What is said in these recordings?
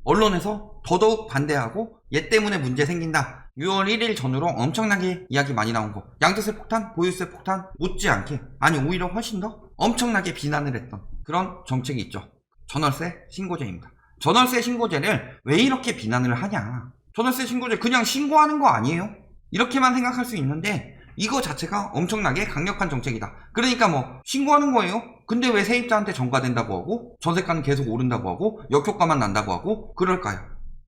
언론에서 더더욱 반대하고 얘 때문에 문제 생긴다. 6월 1일 전후로 엄청나게 이야기 많이 나온 거. 양도세 폭탄, 보유세 폭탄 못지않게, 아니 오히려 훨씬 더 엄청나게 비난을 했던 그런 정책이 있죠. 전월세 신고제입니다. 전월세 신고제를 왜 이렇게 비난을 하냐. 전월세 신고제 그냥 신고하는 거 아니에요? 이렇게만 생각할 수 있는데 이거 자체가 엄청나게 강력한 정책이다. 그러니까 뭐 신고하는 거예요. 근데 왜 세입자한테 전가된다고 하고 전세가는 계속 오른다고 하고 역효과만 난다고 하고 그럴까요?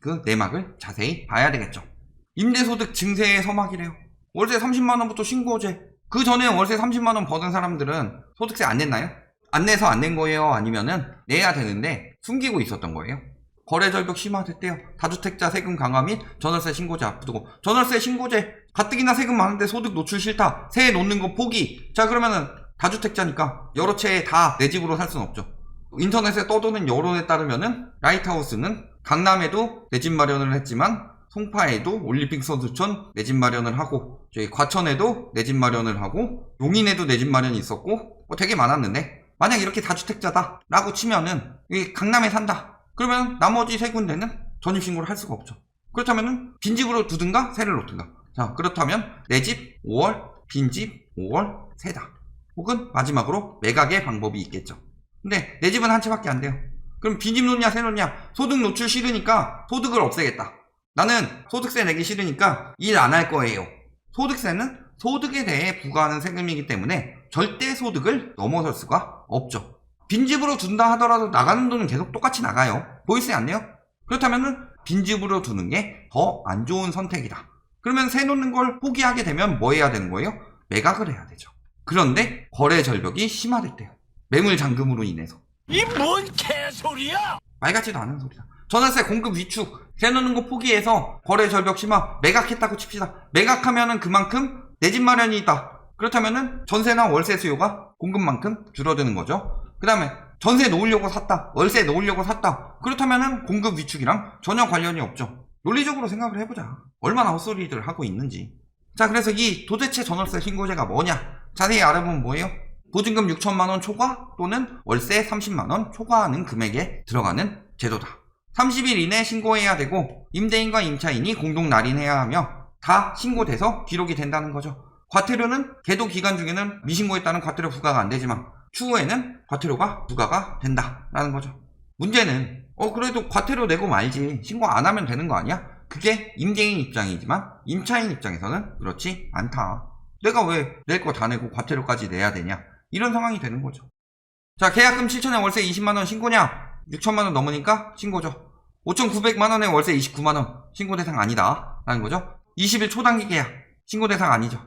그 내막을 자세히 봐야 되겠죠. 임대소득 증세의 서막이래요. 월세 30만원부터 신고제. 그 전에 월세 30만원 버는 사람들은 소득세 안 냈나요? 안 내서 안 낸 거예요? 아니면은 내야 되는데 숨기고 있었던 거예요? 거래절벽 심화됐대요. 다주택자 세금 강화 및 전월세 신고제 앞두고. 전월세 신고제 가뜩이나 세금 많은데 소득 노출 싫다. 세에 놓는 거 포기. 자 그러면은 다주택자니까 여러 채 다 내 집으로 살 수는 없죠. 인터넷에 떠도는 여론에 따르면은 라이트하우스는 강남에도 내 집 마련을 했지만 송파에도 올림픽 선수촌 내 집 마련을 하고 저희 과천에도 내 집 마련을 하고 용인에도 내 집 마련이 있었고 뭐 되게 많았는데 만약 이렇게 다주택자다 라고 치면은 여기 강남에 산다. 그러면 나머지 세 군데는 전입신고를 할 수가 없죠. 그렇다면은 빈집으로 두든가 세를 놓든가. 자 그렇다면 내 집 5월, 빈집 5월 세다. 혹은 마지막으로 매각의 방법이 있겠죠. 근데 내 집은 한 채밖에 안 돼요. 그럼 빈집 놓냐 세 놓냐. 소득 노출 싫으니까 소득을 없애겠다. 나는 소득세 내기 싫으니까 일 안 할 거예요. 소득세는 소득에 대해 부과하는 세금이기 때문에 절대 소득을 넘어설 수가 없죠. 빈집으로 둔다 하더라도 나가는 돈은 계속 똑같이 나가요. 보이스 안 내요? 그렇다면은 빈집으로 두는 게 더 안 좋은 선택이다. 그러면 세 놓는 걸 포기하게 되면 뭐 해야 되는 거예요? 매각을 해야 되죠. 그런데 거래 절벽이 심화됐대요. 매물 잠금으로 인해서. 이 뭔 개소리야! 말 같지도 않은 소리다. 전월세 공급 위축, 세 놓는 거 포기해서 거래 절벽 심화, 매각했다고 칩시다. 매각하면은 그만큼 내 집 마련이 있다. 그렇다면은 전세나 월세 수요가 공급만큼 줄어드는 거죠. 그 다음에 전세 놓으려고 샀다, 월세 놓으려고 샀다. 그렇다면은 공급 위축이랑 전혀 관련이 없죠. 논리적으로 생각을 해보자. 얼마나 헛소리들 하고 있는지. 자 그래서 이 도대체 전월세 신고제가 뭐냐? 자세히 알아보면 뭐예요? 보증금 6천만원 초과 또는 월세 30만원 초과하는 금액에 들어가는 제도다. 30일 이내 신고해야 되고 임대인과 임차인이 공동 날인해야 하며 다 신고돼서 기록이 된다는 거죠. 과태료는 계도 기간 중에는 미신고에 따른 과태료 부과가 안 되지만 추후에는 과태료가 부과가 된다라는 거죠. 문제는 그래도 과태료 내고 말지 신고 안 하면 되는 거 아니야? 그게 임대인 입장이지만 임차인 입장에서는 그렇지 않다. 내가 왜 낼 거 다 내고 과태료까지 내야 되냐? 이런 상황이 되는 거죠. 자 계약금 7천에 월세 20만원 신고냐? 6천만원 넘으니까 신고죠. 5,900만원에 월세 29만원 신고 대상 아니다 라는 거죠. 20일 초단기 계약 신고 대상 아니죠.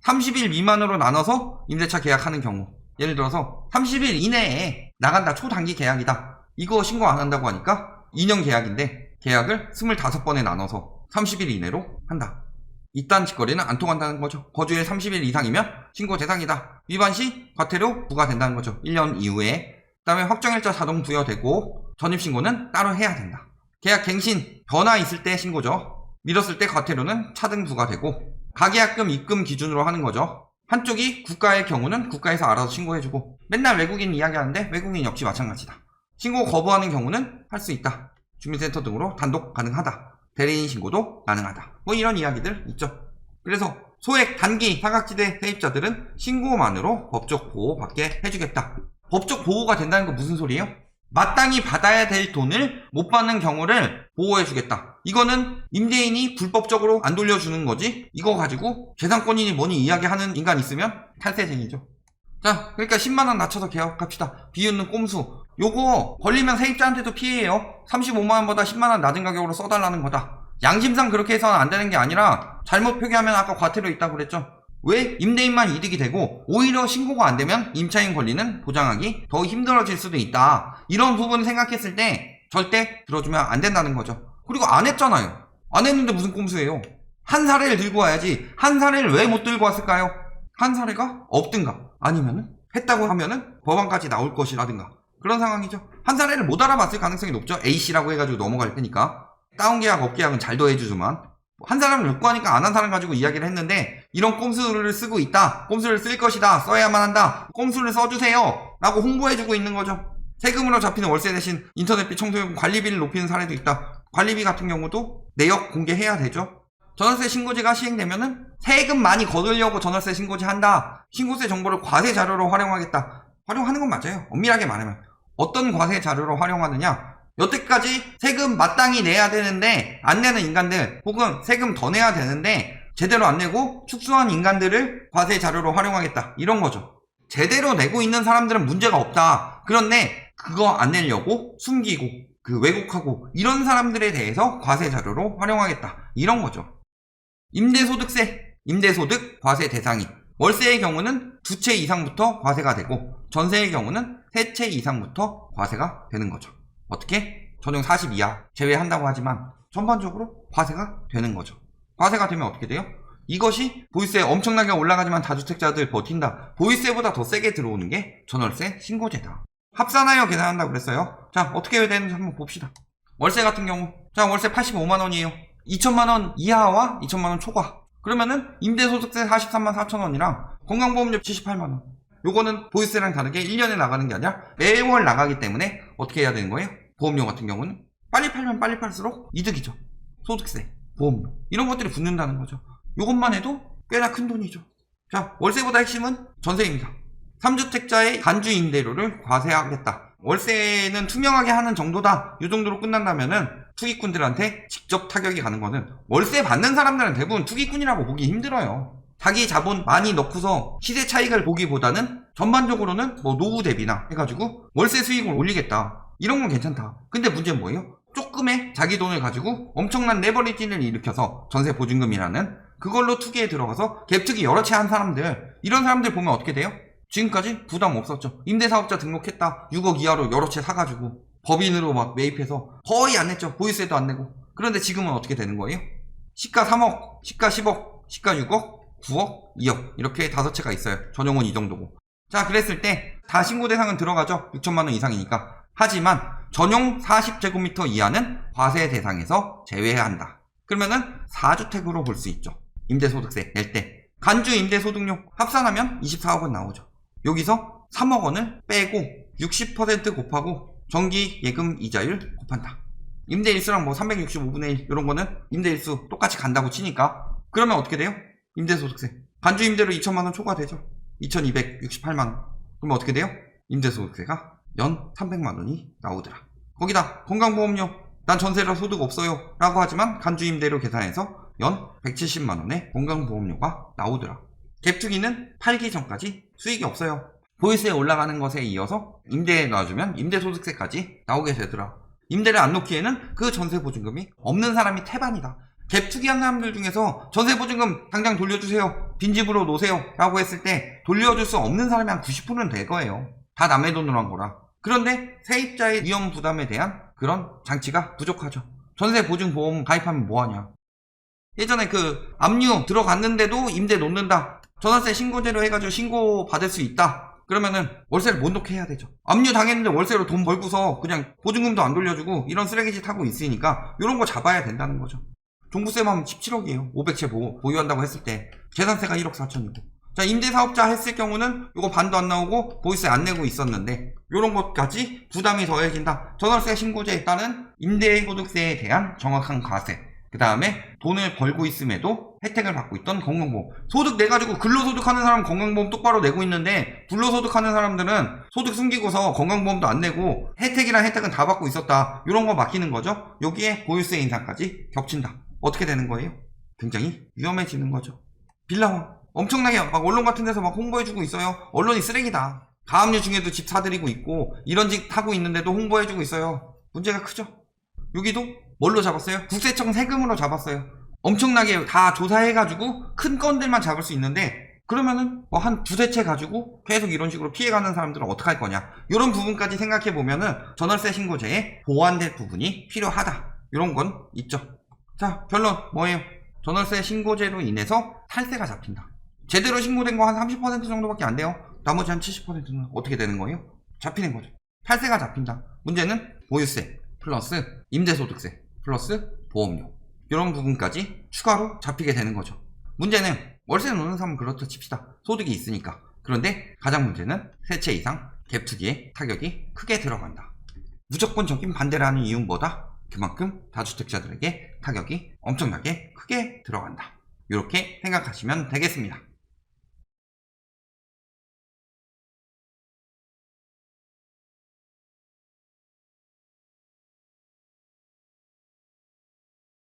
30일 미만으로 나눠서 임대차 계약하는 경우 예를 들어서 30일 이내에 나간다 초단기 계약이다. 이거 신고 안 한다고 하니까 2년 계약인데 계약을 25번에 나눠서 30일 이내로 한다. 이딴 짓거리는 안 통한다는 거죠. 거주일 30일 이상이면 신고 대상이다. 위반 시 과태료 부과된다는 거죠. 1년 이후에. 그 다음에 확정일자 자동 부여되고 전입신고는 따로 해야 된다. 계약 갱신, 변화 있을 때 신고죠. 미뤘을 때 과태료는 차등 부과되고 가계약금 입금 기준으로 하는 거죠. 한쪽이 국가의 경우는 국가에서 알아서 신고해주고 맨날 외국인 이야기하는데 외국인 역시 마찬가지다. 신고 거부하는 경우는 할 수 있다. 주민센터 등으로 단독 가능하다. 대리인 신고도 가능하다. 뭐 이런 이야기들 있죠. 그래서 소액 단기 사각지대 세입자들은 신고만으로 법적 보호받게 해주겠다. 법적 보호가 된다는 건 무슨 소리예요? 마땅히 받아야 될 돈을 못 받는 경우를 보호해주겠다. 이거는 임대인이 불법적으로 안 돌려주는 거지 이거 가지고 재산권이니 뭐니 이야기하는 인간 있으면 탈세쟁이죠. 자 그러니까 10만원 낮춰서 계약합시다. 비웃는 꼼수 요거 걸리면 세입자한테도 피해예요. 35만원보다 10만원 낮은 가격으로 써달라는 거다. 양심상 그렇게 해서는 안 되는 게 아니라 잘못 표기하면 아까 과태료 있다고 그랬죠. 왜? 임대인만 이득이 되고 오히려 신고가 안 되면 임차인 권리는 보장하기 더 힘들어질 수도 있다. 이런 부분 생각했을 때 절대 들어주면 안 된다는 거죠. 그리고 안 했잖아요. 안 했는데 무슨 꼼수예요. 한 사례를 들고 와야지. 한 사례를 왜 못 들고 왔을까요? 한 사례가 없든가 아니면은 했다고 하면은 법안까지 나올 것이라든가 그런 상황이죠. 한 사례를 못 알아봤을 가능성이 높죠. A씨라고 해가지고 넘어갈 테니까. 다운계약 업계약은 잘 더해주지만 한 사람을 욕구하니까 안 한 사람 가지고 이야기를 했는데 이런 꼼수를 쓰고 있다. 꼼수를 쓸 것이다. 써야만 한다. 꼼수를 써주세요. 라고 홍보해주고 있는 거죠. 세금으로 잡히는 월세 대신 인터넷비, 청소요금, 관리비를 높이는 사례도 있다. 관리비 같은 경우도 내역 공개해야 되죠. 전월세 신고제가 시행되면은 세금 많이 거두려고 전월세 신고제 한다. 신고세 정보를 과세 자료로 활용하겠다. 활용하는 건 맞아요. 엄밀하게 말하면. 어떤 과세 자료로 활용하느냐? 여태까지 세금 마땅히 내야 되는데 안 내는 인간들, 혹은 세금 더 내야 되는데 제대로 안 내고 축소한 인간들을 과세 자료로 활용하겠다. 이런 거죠. 제대로 내고 있는 사람들은 문제가 없다. 그런데 그거 안 내려고 숨기고 왜곡하고 이런 사람들에 대해서 과세 자료로 활용하겠다. 이런 거죠. 임대소득세, 임대소득 과세 대상이 월세의 경우는 2채 이상부터 과세가 되고 전세의 경우는 3채 이상부터 과세가 되는 거죠. 어떻게? 전용 40 이하 제외한다고 하지만 전반적으로 과세가 되는 거죠. 과세가 되면 어떻게 돼요? 이것이 보유세 엄청나게 올라가지만 다주택자들 버틴다. 보유세보다 더 세게 들어오는 게 전월세 신고제다. 합산하여 계산한다고 그랬어야 자, 어떻게 해야 되는지 한번 봅시다. 월세 같은 경우, 자, 월세 85만원이에요. 2천만원 이하와 2천만원 초과. 그러면은 임대소득세 43만 4천원이랑 건강보험료 78만원. 요거는 보유세랑 다르게 1년에 나가는 게 아니라 매월 나가기 때문에 어떻게 해야 되는 거예요? 보험료 같은 경우는 빨리 팔면 빨리 팔수록 이득이죠. 소득세, 보험료 이런 것들이 붙는다는 거죠. 요것만 해도 꽤나 큰 돈이죠. 자, 월세보다 핵심은 전세입니다. 3주택자의 단주 임대료를 과세하겠다. 월세는 투명하게 하는 정도다. 이 정도로 끝난다면은 투기꾼들한테 직접 타격이 가는 거는 월세 받는 사람들은 대부분 투기꾼이라고 보기 힘들어요. 자기 자본 많이 넣고서 시세 차익을 보기보다는 전반적으로는 뭐 노후 대비나 해가지고 월세 수익을 올리겠다. 이런 건 괜찮다. 근데 문제는 뭐예요? 조금의 자기 돈을 가지고 엄청난 레버리지를 일으켜서 전세 보증금이라는 그걸로 투기에 들어가서 갭투기 여러 채 한 사람들, 이런 사람들 보면 어떻게 돼요? 지금까지 부담 없었죠. 임대사업자 등록했다. 6억 이하로 여러 채 사가지고 법인으로 막 매입해서 거의 안 냈죠. 보유세도 안 내고. 그런데 지금은 어떻게 되는 거예요? 시가 3억, 시가 10억, 시가 6억, 9억, 2억 이렇게 5채가 있어요. 전용은 이 정도고. 자, 그랬을 때 다 신고 대상은 들어가죠. 6천만원 이상이니까. 하지만 전용 40제곱미터 이하는 과세 대상에서 제외해야 한다. 그러면은 4주택으로 볼 수 있죠. 임대소득세 낼 때. 간주 임대소득료 합산하면 24억원 나오죠. 여기서 3억원을 빼고 60% 곱하고 정기 예금 이자율 곱한다. 임대일수랑 뭐 365분의 1 이런 거는 임대일수 똑같이 간다고 치니까 그러면 어떻게 돼요? 임대소득세 간주 임대료 2천만원 초과되죠. 2268만원. 그러면 어떻게 돼요? 임대소득세가 연 300만원이 나오더라. 거기다 건강보험료 난 전세라 소득 없어요 라고 하지만 간주 임대료 계산해서 연 170만원의 건강보험료가 나오더라. 갭투기는 팔기 전까지 수익이 없어요. 보유세 올라가는 것에 이어서 임대에 놔주면 임대소득세까지 나오게 되더라. 임대를 안 놓기에는 그 전세보증금이 없는 사람이 태반이다. 갭투기한 사람들 중에서 전세보증금 당장 돌려주세요, 빈집으로 놓으세요 라고 했을 때 돌려줄 수 없는 사람이 한 90%는 될 거예요. 다 남의 돈으로 한 거라. 그런데 세입자의 위험 부담에 대한 그런 장치가 부족하죠. 전세보증보험 가입하면 뭐하냐. 예전에 그 압류 들어갔는데도 임대 놓는다. 전월세 신고제로 해가지고 신고 받을 수 있다. 그러면은 월세를 못 놓게 해야 되죠. 압류 당했는데 월세로 돈 벌고서 그냥 보증금도 안 돌려주고 이런 쓰레기짓 하고 있으니까 이런 거 잡아야 된다는 거죠. 종부세만 17억이에요. 500채 보유한다고 했을 때 계산세가 1억 4천이고. 자, 임대사업자 했을 경우는 이거 반도 안 나오고 보유세 안 내고 있었는데 이런 것까지 부담이 더해진다. 전월세 신고제에 따른 임대소득세에 대한 정확한 과세, 그 다음에 돈을 벌고 있음에도 혜택을 받고 있던 건강보험. 소득 내가지고 근로소득하는 사람은 건강보험 똑바로 내고 있는데 불로소득하는 사람들은 소득 숨기고서 건강보험도 안 내고 혜택이란 혜택은 다 받고 있었다. 이런 거 맡기는 거죠. 여기에 보유세 인상까지 겹친다. 어떻게 되는 거예요? 굉장히 위험해지는 거죠. 빌라원 엄청나게 막 언론 같은 데서 막 홍보해주고 있어요. 언론이 쓰레기다. 가압류 중에도 집 사들이고 있고 이런 집 하고 있는데도 홍보해주고 있어요. 문제가 크죠. 여기도 뭘로 잡았어요? 국세청 세금으로 잡았어요. 엄청나게 다 조사해가지고 큰 건들만 잡을 수 있는데 그러면은 뭐 한 두세 채 가지고 계속 이런 식으로 피해가는 사람들은 어떡할 거냐. 이런 부분까지 생각해보면은 전월세 신고제에 보완될 부분이 필요하다. 이런 건 있죠. 자, 결론 뭐예요? 전월세 신고제로 인해서 탈세가 잡힌다. 제대로 신고된 거 한 30% 정도밖에 안 돼요. 나머지 한 70%는 어떻게 되는 거예요? 잡히는 거죠. 탈세가 잡힌다. 문제는 보유세 플러스 임대소득세 플러스 보험료 이런 부분까지 추가로 잡히게 되는 거죠. 문제는 월세 놓는 사람은 그렇다 칩시다. 소득이 있으니까. 그런데 가장 문제는 3채 이상 갭 투기에 타격이 크게 들어간다. 무조건적인 반대라는 이유보다 그만큼 다주택자들에게 타격이 엄청나게 크게 들어간다. 이렇게 생각하시면 되겠습니다.